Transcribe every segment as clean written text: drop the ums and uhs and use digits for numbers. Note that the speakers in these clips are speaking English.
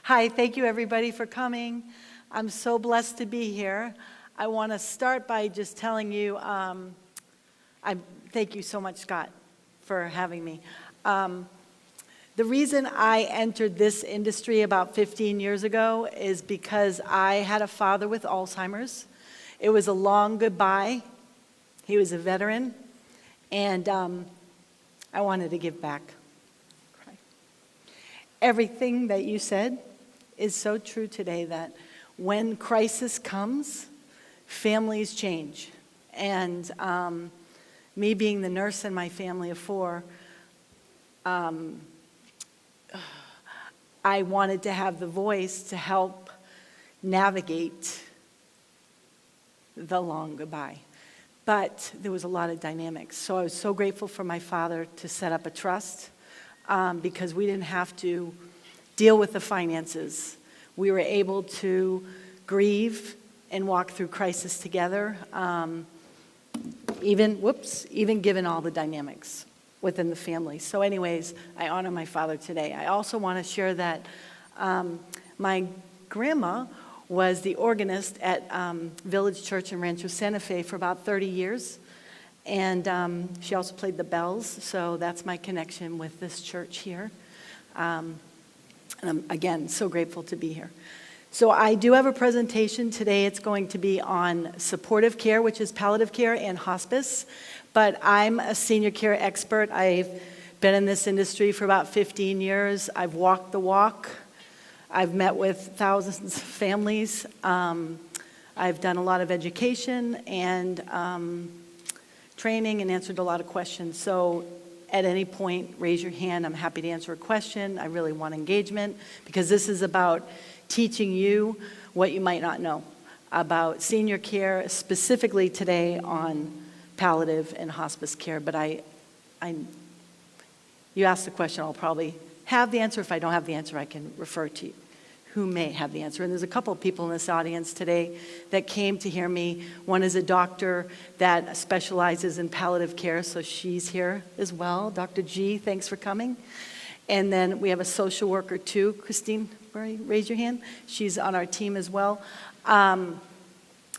Hi, thank you everybody for coming. I'm so blessed to be here. I want to start by just telling you, thank you so much, Scott, for having me. The reason I entered this industry about 15 years ago is because I had a father with Alzheimer's. It was a long goodbye. He was a veteran, and I wanted to give back. Everything that you said is so true today, that when crisis comes, families change. And me being the nurse in my family of four, I wanted to have the voice to help navigate the long goodbye. But there was a lot of dynamics. So I was so grateful for my father to set up a trust, because we didn't have to deal with the finances. We were able to grieve and walk through crisis together, even given all the dynamics within the family. So anyways, I honor my father today. I also want to share that my grandma was the organist at Village Church in Rancho Santa Fe for about 30 years. And she also played the bells, so that's my connection with this church here. And I'm, again, so grateful to be here. So I do have a presentation today. It's going to be on supportive care, which is palliative care, and hospice. But I'm a senior care expert. I've been in this industry for about 15 years. I've walked the walk. I've met with thousands of families. I've done a lot of education and training and answered a lot of questions. So at any point, raise your hand. I'm happy to answer a question. I really want engagement, because this is about teaching you what you might not know about senior care, specifically today on palliative and hospice care. But you ask the question, I'll probably have the answer. If I don't have the answer, I can refer to you who may have the answer. And there's a couple of people in this audience today that came to hear me. One is a doctor that specializes in palliative care, so she's here as well. Dr. G, thanks for coming. And then we have a social worker too. Christine, raise your hand. She's on our team as well.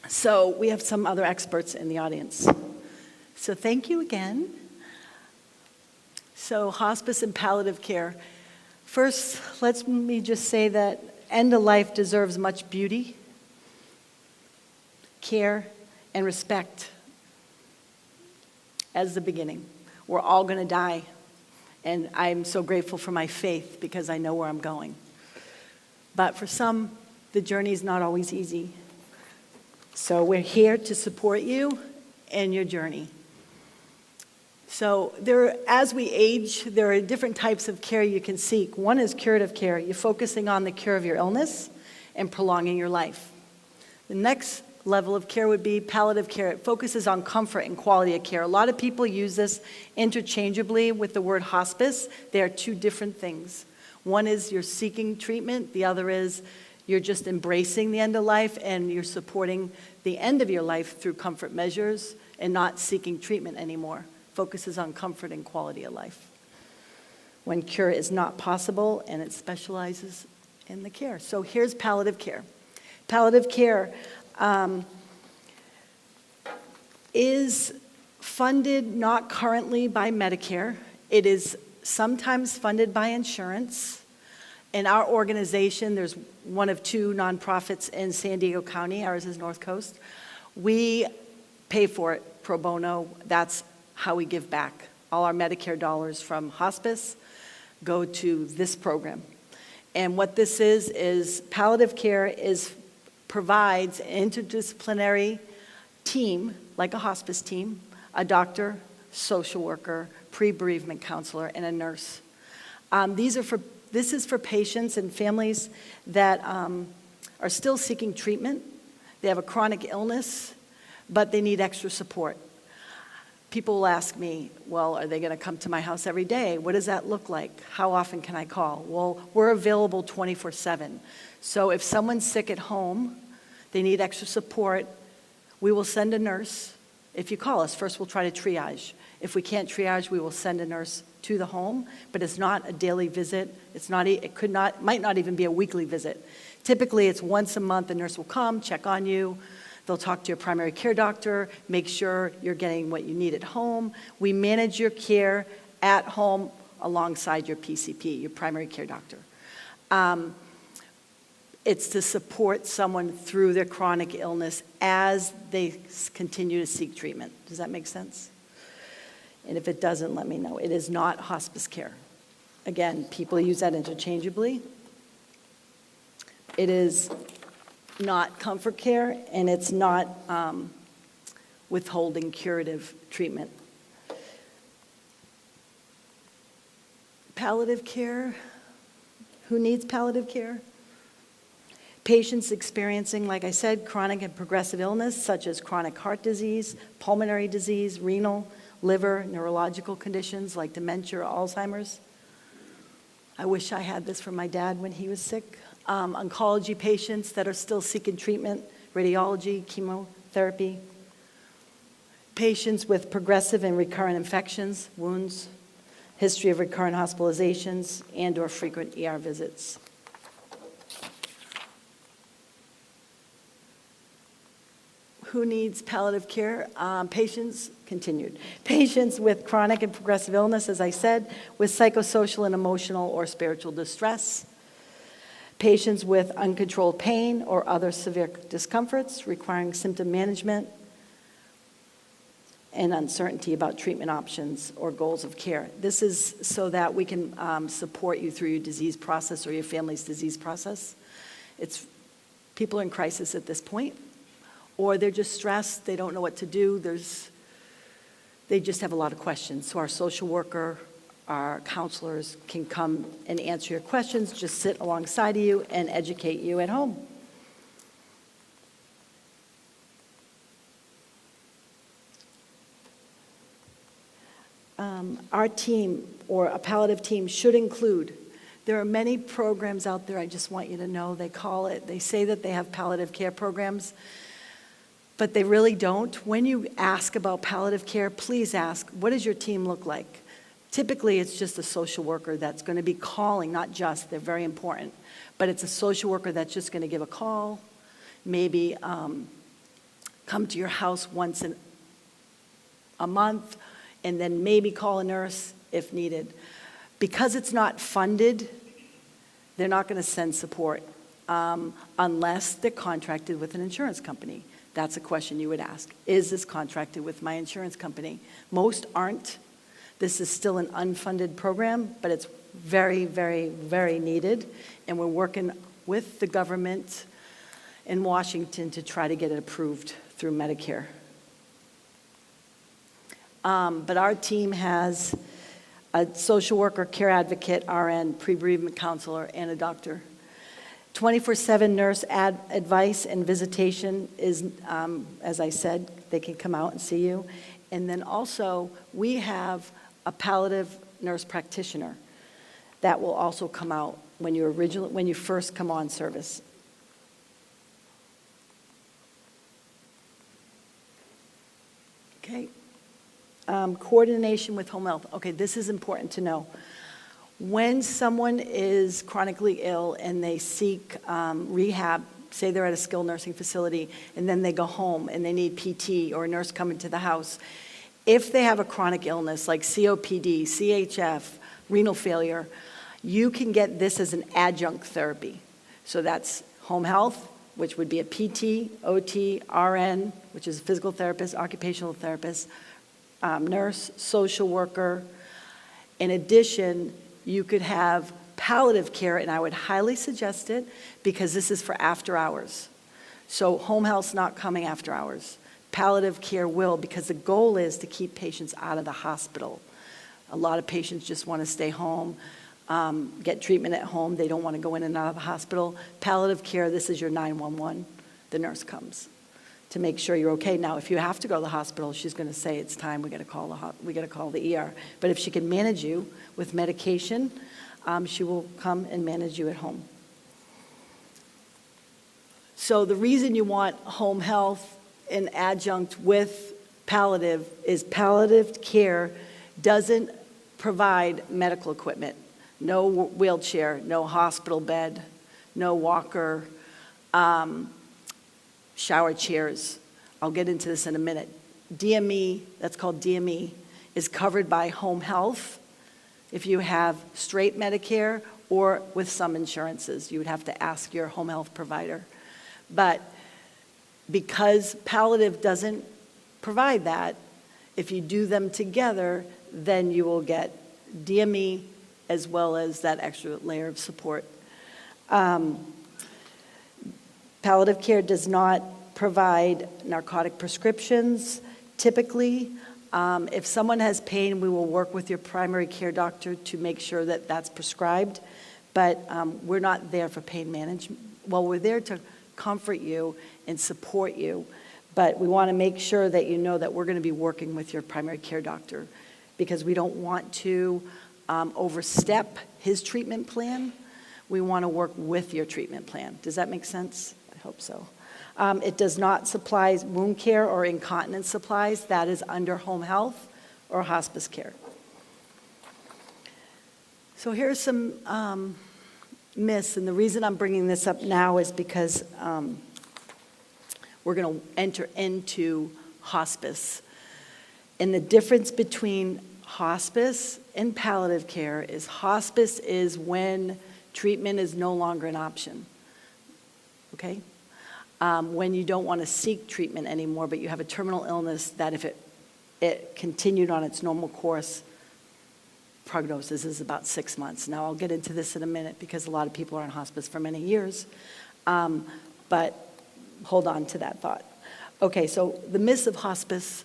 So we have some other experts in the audience. So thank you again. So hospice and palliative care. First, let me just say that end of life deserves much beauty, care, and respect as the beginning. We're all going to die, and I'm so grateful for my faith because I know where I'm going. But for some, the journey is not always easy. So we're here to support you in your journey. So as we age, there are different types of care you can seek. One is curative care. You're focusing on the cure of your illness and prolonging your life. The next level of care would be palliative care. It focuses on comfort and quality of care. A lot of people use this interchangeably with the word hospice. They are two different things. One is you're seeking treatment. The other is you're just embracing the end of life, and you're supporting the end of your life through comfort measures and not seeking treatment anymore. Focuses on comfort and quality of life when cure is not possible, and it specializes in the care. So here's palliative care. Palliative care is funded not currently by Medicare. It is sometimes funded by insurance. In our organization, there's one of two nonprofits in San Diego County. Ours is North Coast. We pay for it pro bono. That's how we give back. All our Medicare dollars from hospice go to this program. And what this is palliative care provides an interdisciplinary team, like a hospice team, a doctor, social worker, pre-bereavement counselor, and a nurse. This is for patients and families that are still seeking treatment. They have a chronic illness, but they need extra support. People will ask me, well, are they going to come to my house every day? What does that look like? How often can I call? Well, we're available 24/7. So if someone's sick at home, they need extra support, we will send a nurse. If you call us, first we'll try to triage. If we can't triage, we will send a nurse to the home, but it's not a daily visit. Might not even be a weekly visit. Typically, it's once a month, a nurse will come, check on you. They'll talk to your primary care doctor, make sure you're getting what you need at home. We manage your care at home alongside your PCP, your primary care doctor. It's to support someone through their chronic illness as they continue to seek treatment. Does that make sense? And if it doesn't, let me know. It is not hospice care. Again, people use that interchangeably. It is not comfort care, and it's not withholding curative treatment. Palliative care. Who needs palliative care? Patients experiencing, like I said, chronic and progressive illness, such as chronic heart disease, pulmonary disease, renal, liver, neurological conditions like dementia or Alzheimer's. I wish I had this from my dad when he was sick. Oncology patients that are still seeking treatment, radiology, chemotherapy. Patients with progressive and recurrent infections, wounds, history of recurrent hospitalizations, and/or frequent ER visits. Who needs palliative care? Patients with chronic and progressive illness, as I said, with psychosocial and emotional or spiritual distress. Patients with uncontrolled pain or other severe discomforts requiring symptom management and uncertainty about treatment options or goals of care. This is so that we can support you through your disease process or your family's disease process. People are in crisis at this point, or they're just stressed, they don't know what to do, they just have a lot of questions. So our social worker, our counselors can come and answer your questions, just sit alongside of you and educate you at home. Our team, or a palliative team, should include, there are many programs out there, I just want you to know, they say that they have palliative care programs, but they really don't. When you ask about palliative care, please ask, what does your team look like? Typically, it's just a social worker that's going to be calling, not just, they're very important, but it's a social worker that's just going to give a call, maybe come to your house once in a month, and then maybe call a nurse if needed. Because it's not funded, they're not going to send support unless they're contracted with an insurance company. That's a question you would ask. Is this contracted with my insurance company? Most aren't. This is still an unfunded program, but it's very, very, very needed. And we're working with the government in Washington to try to get it approved through Medicare. But our team has a social worker, care advocate, RN, pre-bereavement counselor, and a doctor. 24/7 nurse advice and visitation is, as I said, they can come out and see you. And then also, we have a palliative nurse practitioner that will also come out when you first come on service. Okay. Coordination with home health. Okay, this is important to know. When someone is chronically ill and they seek rehab, say they're at a skilled nursing facility, and then they go home and they need PT or a nurse coming to the house, if they have a chronic illness like COPD, CHF, renal failure, you can get this as an adjunct therapy. So that's home health, which would be a PT, OT, RN, which is a physical therapist, occupational therapist, nurse, social worker. In addition, you could have palliative care, and I would highly suggest it because this is for after hours. So home health's not coming after hours. Palliative care will, because the goal is to keep patients out of the hospital. A lot of patients just want to stay home, get treatment at home. They don't want to go in and out of the hospital. Palliative care, this is your 911. The nurse comes to make sure you're okay. Now, if you have to go to the hospital, she's going to say it's time. We got to call the ER. But if she can manage you with medication, she will come and manage you at home. So the reason you want home health in adjunct with palliative is palliative care doesn't provide medical equipment. No wheelchair, no hospital bed, no walker, shower chairs. I'll get into this in a minute. DME, that's called DME, is covered by home health. If you have straight Medicare or with some insurances, you would have to ask your home health provider. But because palliative doesn't provide that, if you do them together, then you will get DME as well as that extra layer of support. Palliative care does not provide narcotic prescriptions. Typically, if someone has pain, we will work with your primary care doctor to make sure that that's prescribed. But we're not there for pain management. Well, we're there to comfort you and support you. But we want to make sure that you know that we're going to be working with your primary care doctor, because we don't want to overstep his treatment plan. We want to work with your treatment plan. Does that make sense? I hope so. It does not supply wound care or incontinence supplies. That is under home health or hospice care. So here's some myths, and the reason I'm bringing this up now is because we're going to enter into hospice. And the difference between hospice and palliative care is hospice is when treatment is no longer an option, okay? When you don't want to seek treatment anymore, but you have a terminal illness that if it continued on its normal course, prognosis is about 6 months. Now, I'll get into this in a minute because a lot of people are in hospice for many years, but hold on to that thought. Okay, so the myths of hospice.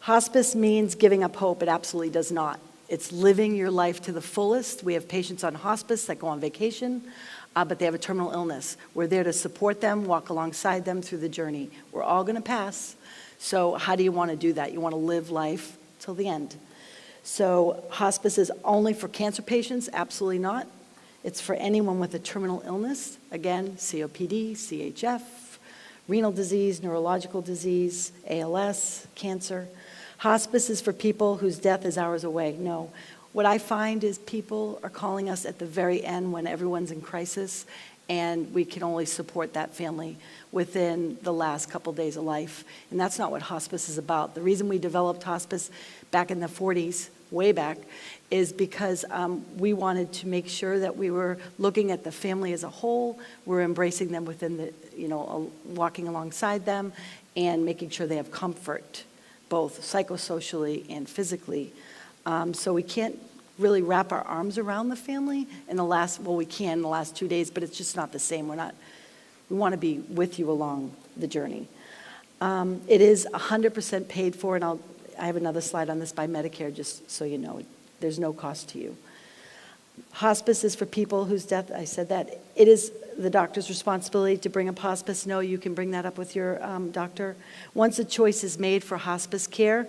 Hospice means giving up hope. It absolutely does not. It's living your life to the fullest. We have patients on hospice that go on vacation, but they have a terminal illness. We're there to support them, walk alongside them through the journey. We're all going to pass. So how do you want to do that? You want to live life till the end. So hospice is only for cancer patients? Absolutely not. It's for anyone with a terminal illness. Again, COPD, CHF, renal disease, neurological disease, ALS, cancer. Hospice is for people whose death is hours away. No. What I find is people are calling us at the very end when everyone's in crisis, and we can only support that family within the last couple days of life. And that's not what hospice is about. The reason we developed hospice back in the 40s, way back, is because we wanted to make sure that we were looking at the family as a whole, we're embracing them within the, walking alongside them, and making sure they have comfort, both psychosocially and physically. So we can't really wrap our arms around the family in the last, well, we can in the last 2 days, but it's just not the same. We want to be with you along the journey. It is 100% paid for, and I have another slide on this, by Medicare, just so you know. There's no cost to you. Hospice is for people whose death, I said that. It is the doctor's responsibility to bring up hospice. No, you can bring that up with your doctor. Once a choice is made for hospice care,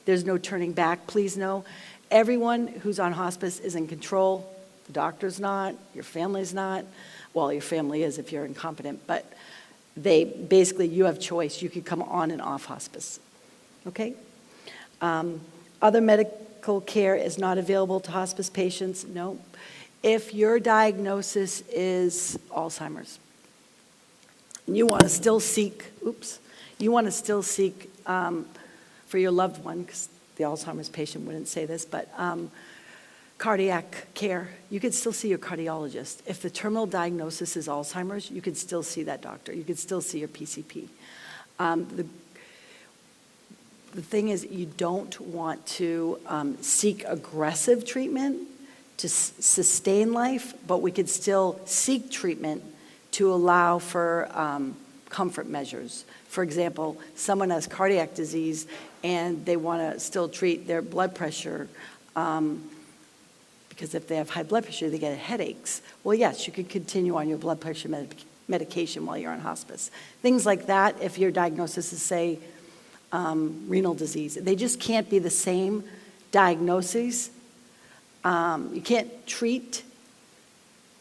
there's no turning back. Please know, everyone who's on hospice is in control. The doctor's not, your family's not. Well, your family is if you're incompetent, but you have choice. You can come on and off hospice, okay? Other medical care is not available to hospice patients. No. If your diagnosis is Alzheimer's, you want to still seek, for your loved one, because the Alzheimer's patient wouldn't say this, but cardiac care, you could still see your cardiologist. If the terminal diagnosis is Alzheimer's, you could still see that doctor. You could still see your PCP. The thing is, you don't want to seek aggressive treatment to sustain life, but we could still seek treatment to allow for comfort measures. For example, someone has cardiac disease and they want to still treat their blood pressure because if they have high blood pressure, they get headaches. Well, yes, you could continue on your blood pressure medication while you're on hospice. Things like that, if your diagnosis is, say, renal disease. They just can't be the same diagnoses. You can't treat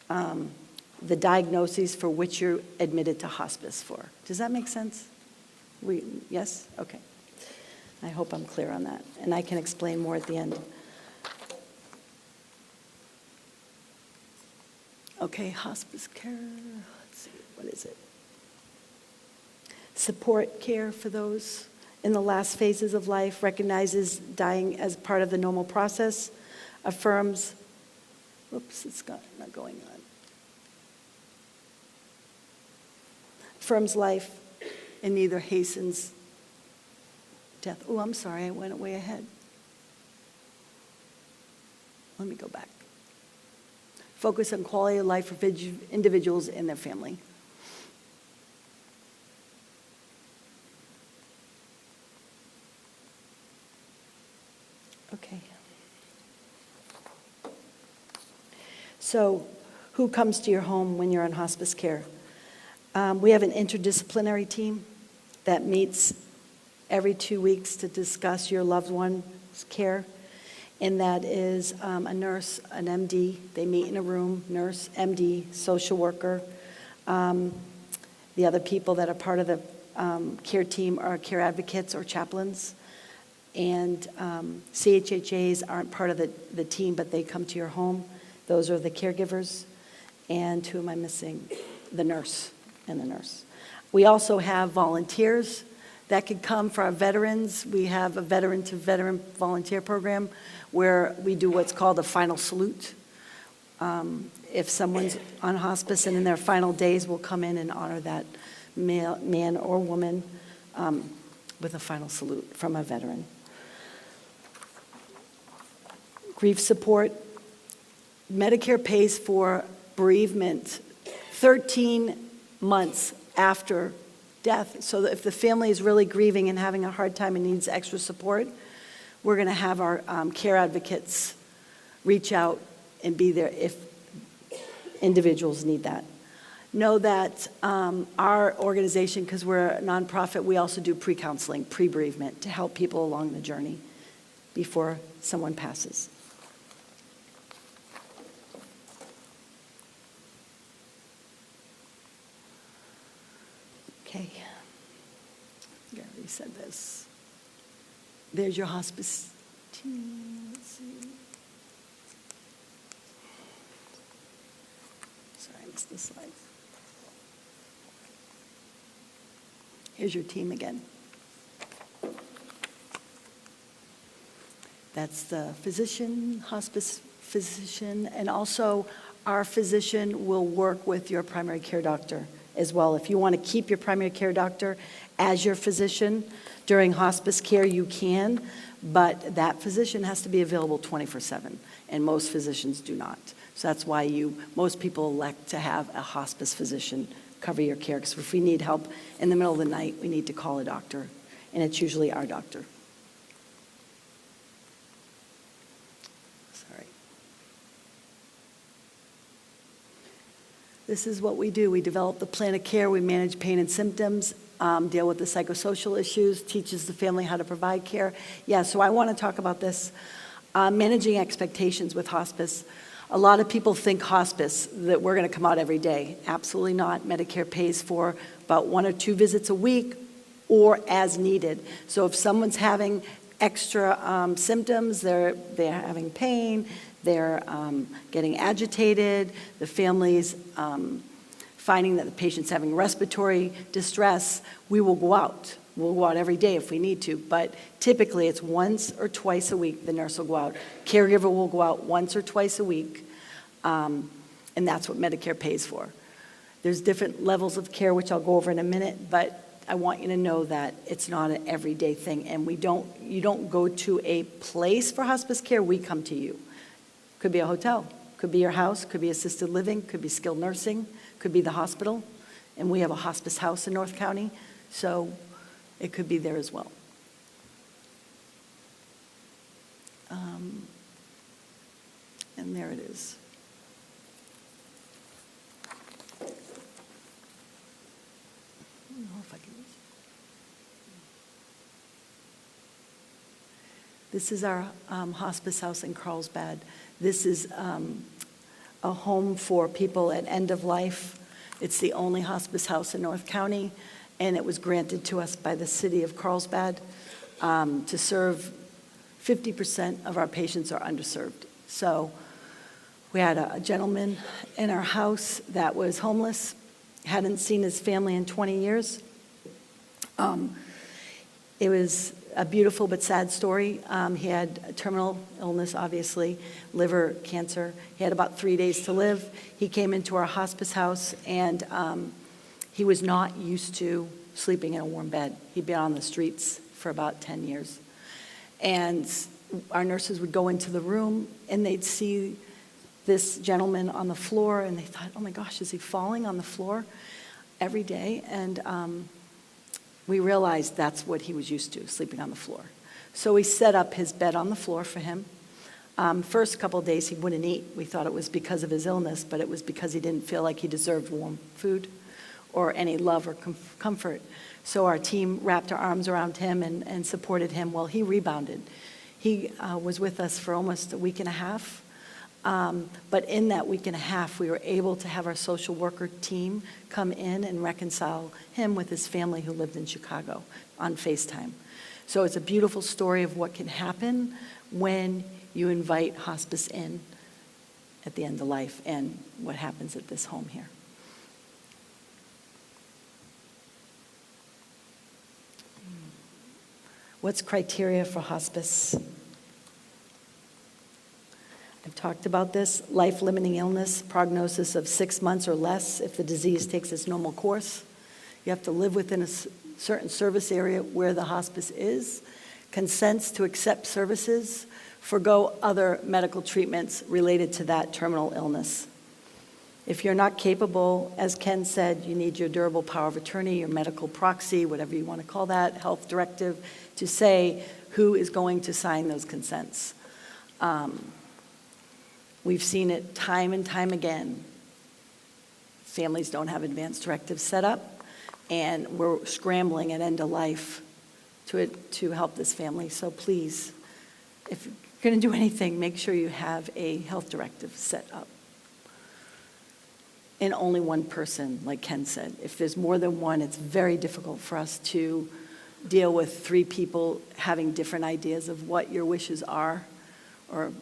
the diagnoses for which you're admitted to hospice for. Does that make sense? Yes? Okay. I hope I'm clear on that. And I can explain more at the end. Okay, hospice care, let's see, what is it? Support care for those in the last phases of life, recognizes dying as part of the normal process, affirms, it's not going on. Affirms life and neither hastens death. Oh, I'm sorry, I went way ahead. Let me go back. Focus on quality of life for individuals and their family. Okay. So, who comes to your home when you're on hospice care? We have an interdisciplinary team that meets every 2 weeks to discuss your loved one's care. And that is a nurse, an MD. They meet in a room, nurse, MD, social worker. The other people that are part of the care team are care advocates or chaplains. And CHHAs aren't part of the team, but they come to your home. Those are the caregivers. And who am I missing? The nurse and the nurse. We also have volunteers that could come for our veterans. We have a veteran-to-veteran volunteer program where we do what's called a final salute. If someone's on hospice and in their final days, we'll come in and honor that man or woman with a final salute from a veteran. Grief support. Medicare pays for bereavement 13 months after death. So that if the family is really grieving and having a hard time and needs extra support, we're going to have our care advocates reach out and be there if individuals need that. Know that our organization, because we're a nonprofit, we also do pre-counseling, pre-bereavement to help people along the journey before someone passes. Okay. I already said this. There's your hospice team. Let's see. Sorry, I missed the slides. Here's your team again. That's the physician, hospice physician, and also our physician will work with your primary care doctor as well. If you want to keep your primary care doctor as your physician during hospice care, you can, but that physician has to be available 24/7, and most physicians do not. So that's why most people elect to have a hospice physician cover your care, because if we need help in the middle of the night, we need to call a doctor, and it's usually our doctor. Sorry. This is what we do. We develop the plan of care, we manage pain and symptoms, deal with the psychosocial issues, teaches the family how to provide care. Yeah, so I want to talk about this, managing expectations with hospice. A lot of people think hospice, that we're going to come out every day. Absolutely not. Medicare pays for about 1 or 2 visits a week or as needed. So if someone's having extra symptoms, they're having pain, they're getting agitated, the family's finding that the patient's having respiratory distress, we will go out. We'll go out every day if we need to, but typically it's once or twice a week the nurse will go out. Caregiver will go out once or twice a week, and that's what Medicare pays for. There's different levels of care, which I'll go over in a minute, but I want you to know that it's not an everyday thing, and you don't go to a place for hospice care, we come to you. Could be a hotel, could be your house, could be assisted living, could be skilled nursing, could be the hospital, and we have a hospice house in North County, so it could be there as well. And there it is. I don't know if I can. This is our hospice house in Carlsbad. This is a home for people at end of life. It's the only hospice house in North County, and it was granted to us by the city of Carlsbad to serve 50% of our patients are underserved. So We had a gentleman in our house that was homeless, hadn't seen his family in 20 years. It was a beautiful but sad story. He had a terminal illness, obviously, liver cancer. He had about 3 days to live. He came into our hospice house, and he was not used to sleeping in a warm bed. He'd been on the streets for about 10 years. And our nurses would go into the room, and they'd see this gentleman on the floor, and they thought, oh my gosh, is he falling on the floor every day? And we realized that's what he was used to, sleeping on the floor. So we set up his bed on the floor for him. First couple of days he wouldn't eat. We thought it was because of his illness, but it was because he didn't feel like he deserved warm food or any love or comfort. So our team wrapped our arms around him and supported him while he rebounded. He was with us for almost a week and a half. But in that week and a half, we were able to have our social worker team come in and reconcile him with his family who lived in Chicago on FaceTime. So it's a beautiful story of what can happen when you invite hospice in at the end of life and what happens at this home here. What's criteria for hospice? I've talked about this. Life-limiting illness, prognosis of 6 months or less if the disease takes its normal course. You have to live within a certain service area where the hospice is. Consents to accept services, forgo other medical treatments related to that terminal illness. If you're not capable, as Ken said, you need your durable power of attorney, your medical proxy, whatever you want to call that, health directive, to say who is going to sign those consents. We've seen it time and time again. Families don't have advance directives set up, and we're scrambling at end of life to help this family. So please, if you're going to do anything, make sure you have a health directive set up. And only one person, like Ken said. If there's more than one, it's very difficult for us to deal with 3 people having different ideas of what your wishes are, or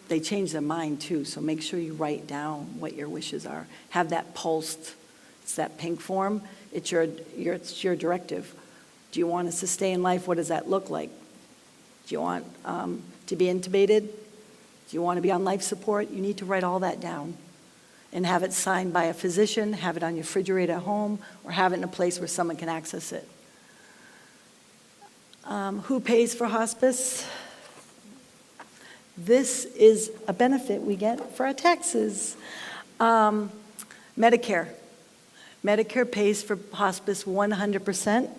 they change their mind too, so make sure you write down what your wishes are. Have that pulsed. It's that pink form. It's your directive. Do you want to sustain life? What does that look like? Do you want to be intubated? Do you want to be on life support? You need to write all that down and have it signed by a physician, have it on your refrigerator at home, or have it in a place where someone can access it. Who pays for hospice? This is a benefit we get for our taxes. Medicare. Medicare pays for hospice 100%.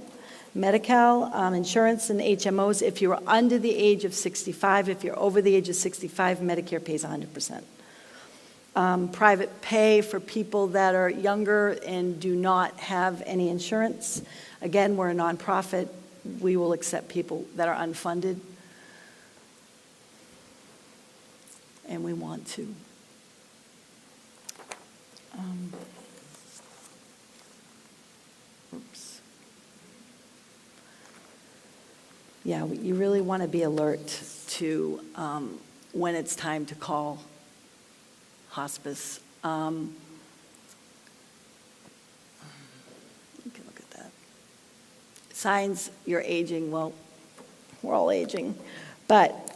Medi-Cal, insurance, and HMOs. If you're under the age of 65, if you're over the age of 65, Medicare pays 100%. Private pay for people that are younger and do not have any insurance. Again, we're a nonprofit. We will accept people that are unfunded. And we want to. Oops. Yeah, you really want to be alert to when it's time to call hospice. You can look at that. Signs you're aging. Well, we're all aging, but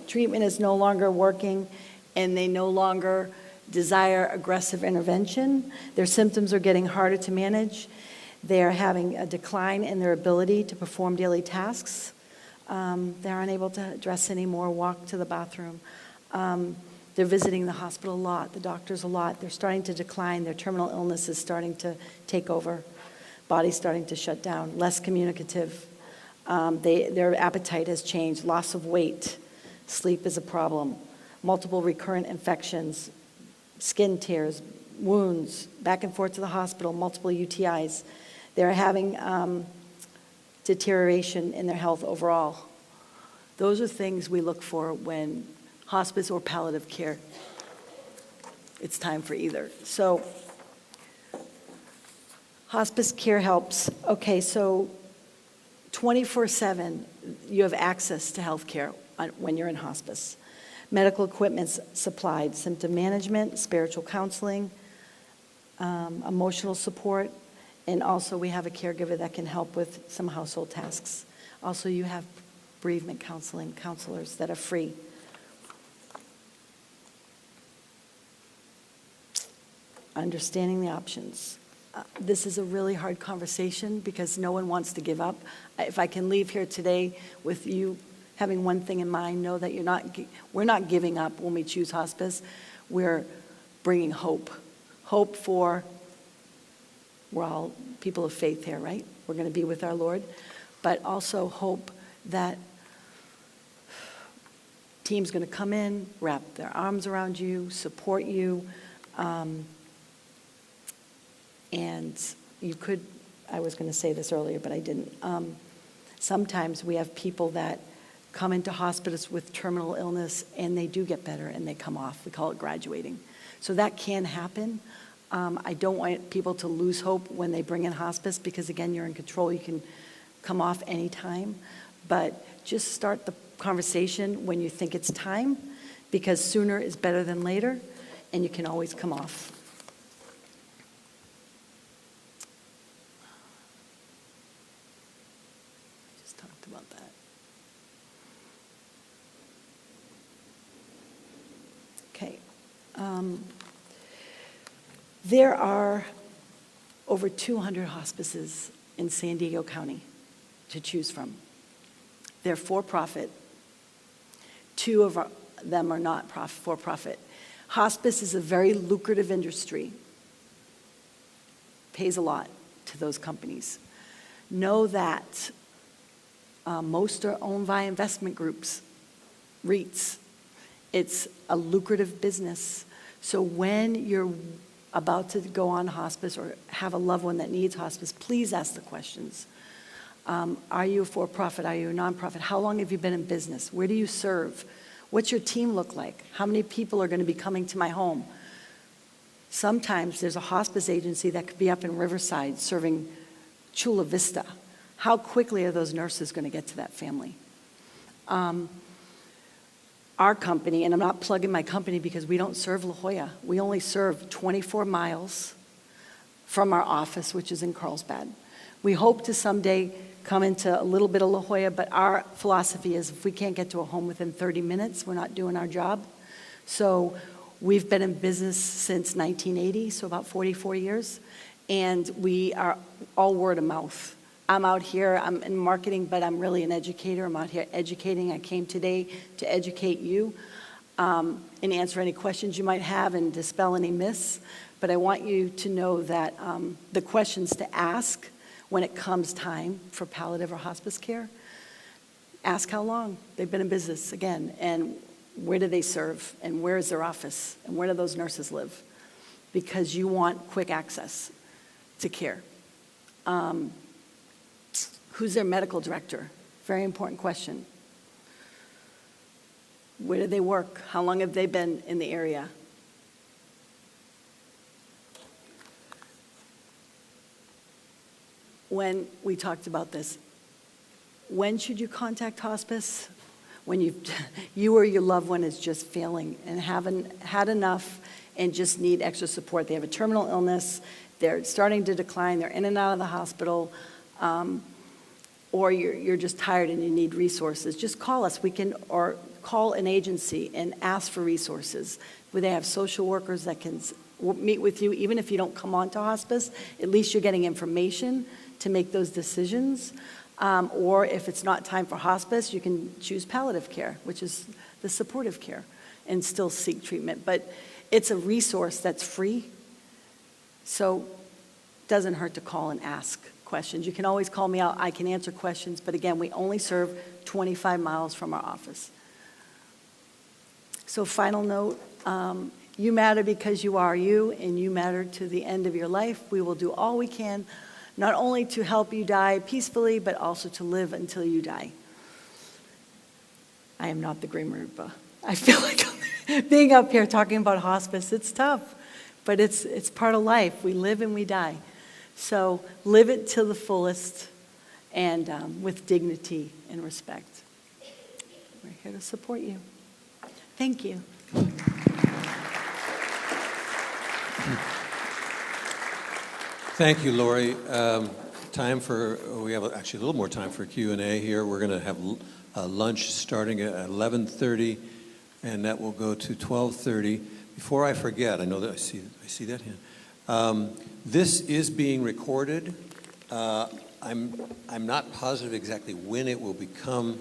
treatment is no longer working, and they no longer desire aggressive intervention. Their symptoms are getting harder to manage. They're having a decline in their ability to perform daily tasks. They're unable to dress anymore, walk to the bathroom. They're visiting the hospital a lot, the doctors a lot. They're starting to decline. Their terminal illness is starting to take over. Body's starting to shut down, less communicative. Their appetite has changed, loss of weight. Sleep is a problem. Multiple recurrent infections, skin tears, wounds, back and forth to the hospital, multiple UTIs. They're having deterioration in their health overall. Those are things we look for when hospice or palliative care, it's time for either. So hospice care helps. Okay, so 24/7, you have access to health care when you're in hospice. Medical equipment's supplied, symptom management, spiritual counseling, emotional support, and also we have a caregiver that can help with some household tasks. Also, you have bereavement counselors that are free. Understanding the options. This is a really hard conversation because no one wants to give up. If I can leave here today with you having one thing in mind, know that we're not giving up when we choose hospice. We're bringing hope. Hope for, we're all people of faith here, right? We're going to be with our Lord. But also hope that team's going to come in, wrap their arms around you, support you, and you could, I was going to say this earlier, but I didn't. Sometimes we have people that come into hospice with terminal illness and they do get better and they come off. We call it graduating. So that can happen. I don't want people to lose hope when they bring in hospice because, again, you're in control. You can come off anytime. But just start the conversation when you think it's time because sooner is better than later and you can always come off. About that. Okay. There are over 200 hospices in San Diego County to choose from. They're for-profit. 2 of them are not for-profit. Hospice is a very lucrative industry. Pays a lot to those companies. Know that most are owned by investment groups, REITs. It's a lucrative business. So when you're about to go on hospice or have a loved one that needs hospice, please ask the questions. Are you a for-profit? Are you a non-profit? How long have you been in business? Where do you serve? What's your team look like? How many people are going to be coming to my home? Sometimes there's a hospice agency that could be up in Riverside serving Chula Vista. How quickly are those nurses going to get to that family? Our company, and I'm not plugging my company because we don't serve La Jolla. We only serve 24 miles from our office, which is in Carlsbad. We hope to someday come into a little bit of La Jolla, but our philosophy is if we can't get to a home within 30 minutes, we're not doing our job. So we've been in business since 1980, so about 44 years, and we are all word of mouth. I'm out here, I'm in marketing, but I'm really an educator. I'm out here educating. I came today to educate you and answer any questions you might have and dispel any myths. But I want you to know that the questions to ask when it comes time for palliative or hospice care, ask how long they've been in business, again, and where do they serve, and where is their office, and where do those nurses live? Because you want quick access to care. Who's their medical director? Very important question. Where do they work? How long have they been in the area? When we talked about this, when should you contact hospice? When you or your loved one is just failing and haven't had enough and just need extra support. They have a terminal illness, they're starting to decline, they're in and out of the hospital, or you're just tired and you need resources, just call us. Or call an agency and ask for resources. Where they have social workers that can meet with you, even if you don't come on to hospice, at least you're getting information to make those decisions. Or if it's not time for hospice, you can choose palliative care, which is the supportive care, and still seek treatment. But it's a resource that's free, so it doesn't hurt to call and ask questions. You can always call me out. I can answer questions, but again, we only serve 25 miles from our office. So final note, you matter because you are you, and you matter to the end of your life. We will do all we can, not only to help you die peacefully, but also to live until you die. I am not the Grim Reaper. I feel like being up here talking about hospice, it's tough, but it's part of life. We live and we die. So live it to the fullest and with dignity and respect. We're here to support you. Thank you. Thank you, Lori. We have actually a little more time for Q&A here. We're going to have lunch starting at 11:30, and that will go to 12:30. Before I forget, I know that I see that hand. This is being recorded. I'm not positive exactly when it will become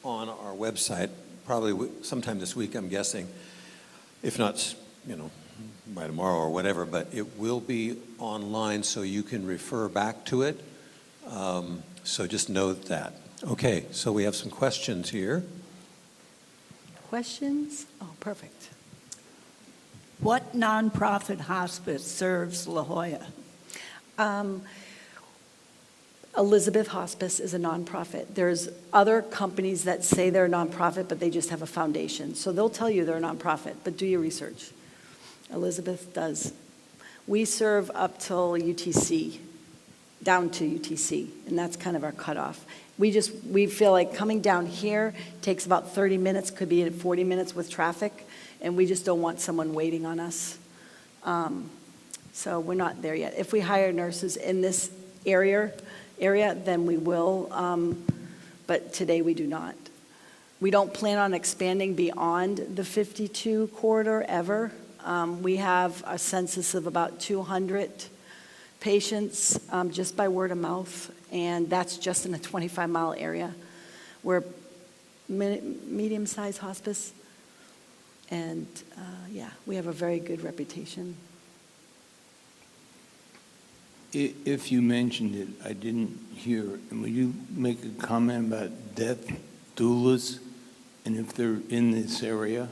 on our website. Probably sometime this week, I'm guessing. If not, by tomorrow or whatever, but it will be online so you can refer back to it. So just note that. Okay, so we have some questions here. Questions? Oh, perfect. What nonprofit hospice serves La Jolla? Elizabeth Hospice is a nonprofit. There's other companies that say they're a nonprofit, but they just have a foundation. So they'll tell you they're a nonprofit, but do your research. Elizabeth does. We serve up till UTC, down to UTC, and that's kind of our cutoff. We feel like coming down here takes about 30 minutes, could be 40 minutes with traffic, and we just don't want someone waiting on us. So we're not there yet. If we hire nurses in this area, then we will, but today we do not. We don't plan on expanding beyond the 52 corridor ever. We have a census of about 200 patients just by word of mouth, and that's just in a 25-mile area. We're medium-sized hospice, and yeah, we have a very good reputation. If you mentioned it, I didn't hear. And would you make a comment about death doulas and if they're in this area?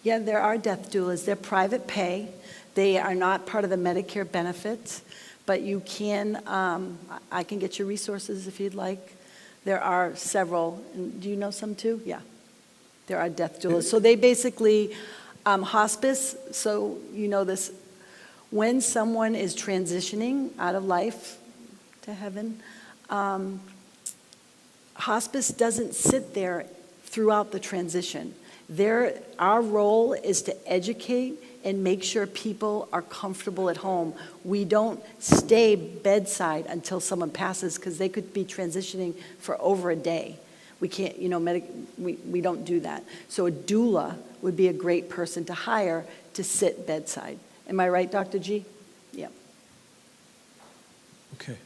Yeah, there are death doulas. They're private pay. They are not part of the Medicare benefits, but you can, I can get you resources if you'd like. There are several. And do you know some too? Yeah. There are death doulas. So they basically, hospice, so you know this, when someone is transitioning out of life to heaven, hospice doesn't sit there throughout the transition. Our role is to educate and make sure people are comfortable at home. We don't stay bedside until someone passes because they could be transitioning for over a day. We can't, we don't do that. So a doula would be a great person to hire to sit bedside. Am I right, Dr. G? Yeah. Okay.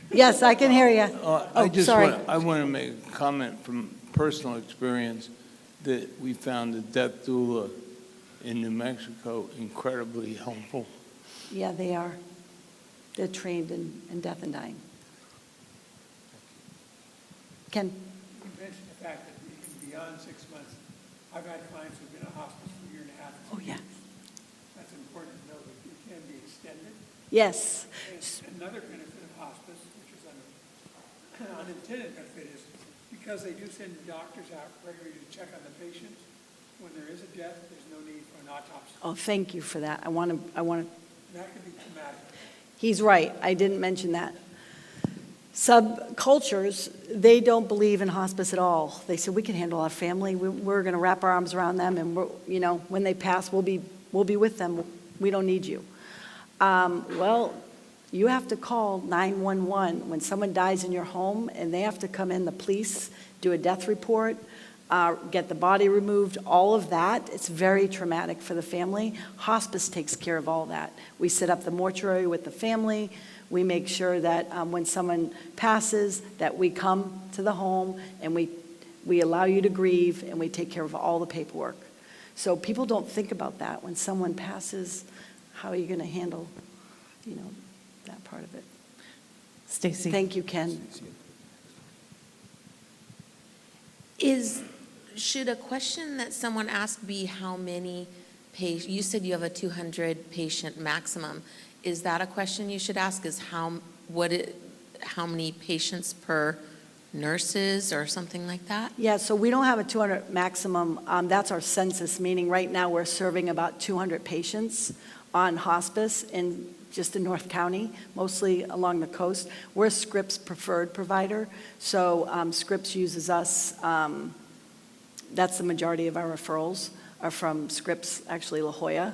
Yes, I can hear you. I want to make a comment from personal experience that we found the death doula in New Mexico incredibly helpful. Yeah, they are. They're trained in death and dying. Ken? You mentioned the fact that you can be beyond 6 months. I've had clients who've been in hospice for a year and a half. Oh, yeah. That's important to know that it can be extended. Yes. And another benefit of hospice, which is an unintended benefit, is because they do send doctors out regularly to check on the patients. When there is a death, there's no need for an autopsy. Oh, thank you for that. I want to. That can be traumatic. He's right. I didn't mention that. Subcultures, they don't believe in hospice at all. They say, we can handle our family. We're going to wrap our arms around them, and when they pass, we'll be with them. We don't need you. Well, you have to call 911 when someone dies in your home, and they have to come in, the police, do a death report, get the body removed, all of that. It's very traumatic for the family. Hospice takes care of all that. We set up the mortuary with the family. We make sure that when someone passes, that we come to the home and we allow you to grieve, and we take care of all the paperwork. So people don't think about that. When someone passes, how are you going to handle, that part of it? Stacy. Thank you, Ken. Should a question that someone asked be how many patients? You said you have a 200 patient maximum. Is that a question you should ask? Is how many patients per nurses or something like that? Yeah, so we don't have a 200 maximum. That's our census, meaning right now we're serving about 200 patients on hospice, and just in North County, mostly along the coast. We're Scripps preferred provider, so Scripps uses us. That's the majority of our referrals are from Scripps, actually La Jolla,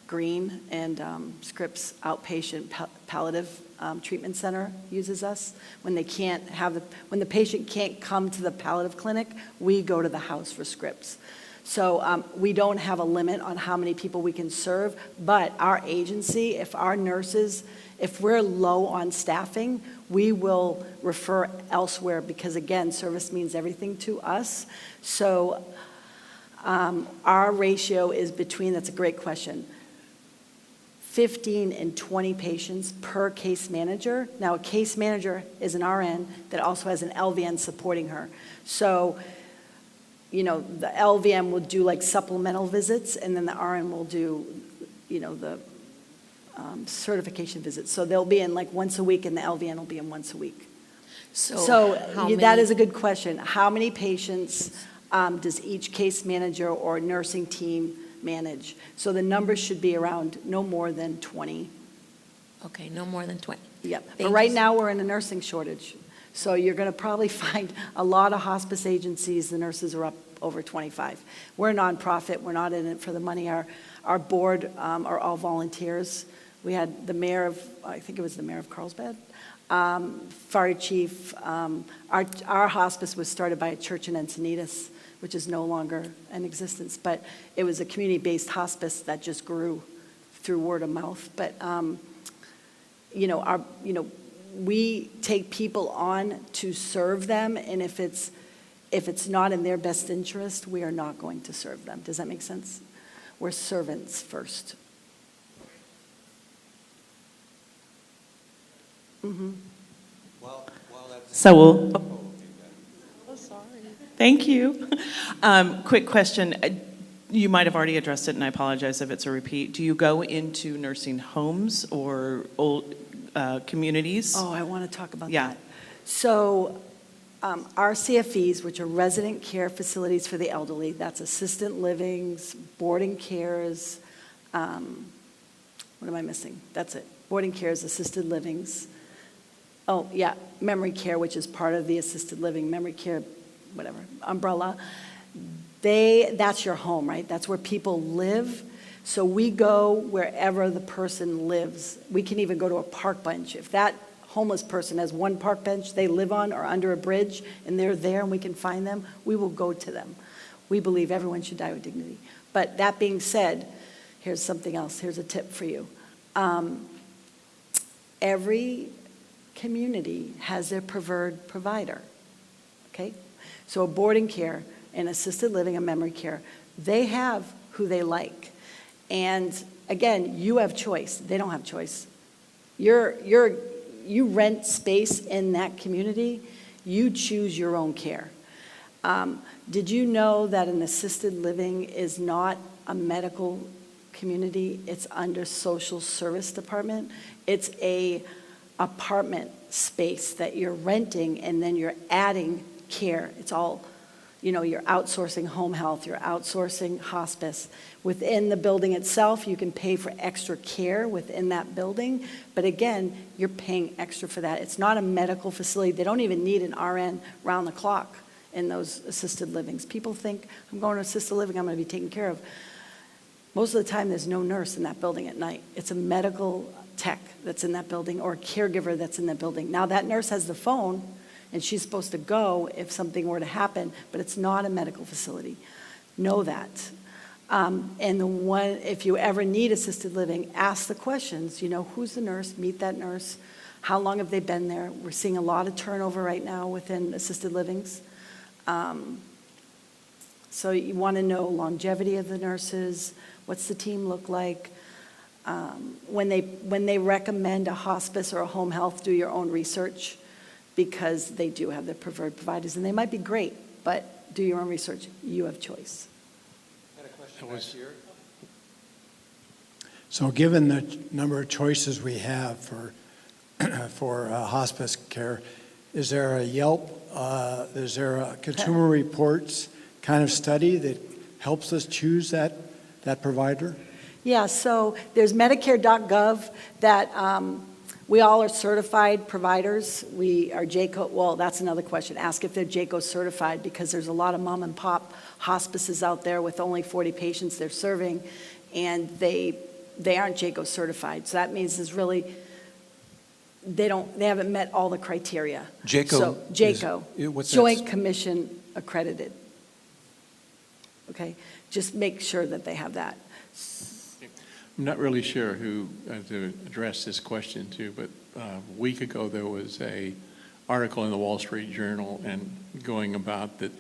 Green, and Scripps Outpatient Palliative Treatment Center uses us. When they can't have when the patient can't come to the palliative clinic, we go to the house for Scripps. So we don't have a limit on how many people we can serve, but our agency, if our nurses, if we're low on staffing, we will refer elsewhere because, again, service means everything to us. So our ratio is between, that's a great question, 15 and 20 patients per case manager. Now, a case manager is an RN that also has an LVN supporting her. So, you know, the LVN will do like supplemental visits, and then the RN will do, you know, the certification visits. So they'll be in like once a week, and the LVN will be in once a week. So how that many- is a good question. How many patients does each case manager or nursing team manage? So the numbers should be around no more than 20. Okay, no more than 20. Yep. But Thank right you. now, we're in a nursing shortage. So you're going to probably find a lot of hospice agencies, the nurses are up over 25. We're a nonprofit. We're not in it for the money. Our board are all volunteers. We had the mayor of, I think it was the mayor of Carlsbad, fire chief. Our hospice was started by a church in Encinitas, which is no longer in existence, but it was a community-based hospice that just grew through word of mouth. But we take people on to serve them, and if it's not in their best interest, we are not going to serve them. Does that make sense? We're servants first. Mm-hmm. So we'll. Thank you. Quick question. You might have already addressed it, and I apologize if it's a repeat. Do you go into nursing homes or old communities? Oh, I want to talk about Yeah. that. So our CFEs, which are resident care facilities for the elderly, that's assisted livings, boarding cares, what am I missing? That's it. Boarding cares, assisted livings. Oh, yeah, memory care, which is part of the assisted living, memory care, whatever, umbrella. That's your home, right? That's where people live. So we go wherever the person lives. We can even go to a park bench. If that homeless person has one park bench they live on or under a bridge and they're there and we can find them, we will go to them. We believe everyone should die with dignity. But that being said, here's something else. Here's a tip for you. Every community has their preferred provider, okay? So a boarding care, an assisted living, a memory care, they have who they like. And again, you have choice. They don't have choice. You rent space in that community. You choose your own care. Did you know that an assisted living is not a medical community? It's under social service department. It's a apartment space that you're renting and then you're adding care. It's all, you're outsourcing home health, you're outsourcing hospice. Within the building itself, you can pay for extra care within that building, but again, you're paying extra for that. It's not a medical facility. They don't even need an RN round the clock in those assisted livings. People think, I'm going to assisted living, I'm going to be taken care of. Most of the time, there's no nurse in that building at night. It's a medical tech that's in that building or a caregiver that's in that building. Now, that nurse has the phone, and she's supposed to go if something were to happen, but it's not a medical facility. Know that. And if you ever need assisted living, ask the questions. Who's the nurse? Meet that nurse. How long have they been there? We're seeing a lot of turnover right now within assisted livings. So you want to know longevity of the nurses. What's the team look like? When they recommend a hospice or a home health, do your own research, because they do have their preferred providers, and they might be great, but do your own research. You have choice. I had a question back here. So given the number of choices we have for hospice care, is there a Yelp, is there a Consumer Reports kind of study that helps us choose that provider? Yeah, so there's Medicare.gov that we all are certified providers. We are JACO, well, that's another question. Ask if they're JACO certified, because there's a lot of mom and pop hospices out there with only 40 patients they're serving, and they aren't JACO certified. So that means is really, they haven't met all the criteria. JACO So JACO, what's that? Joint Commission accredited. Okay, just make sure that they have that. I'm not really sure who to address this question to, but a week ago there was a article in the Wall Street Journal and going about that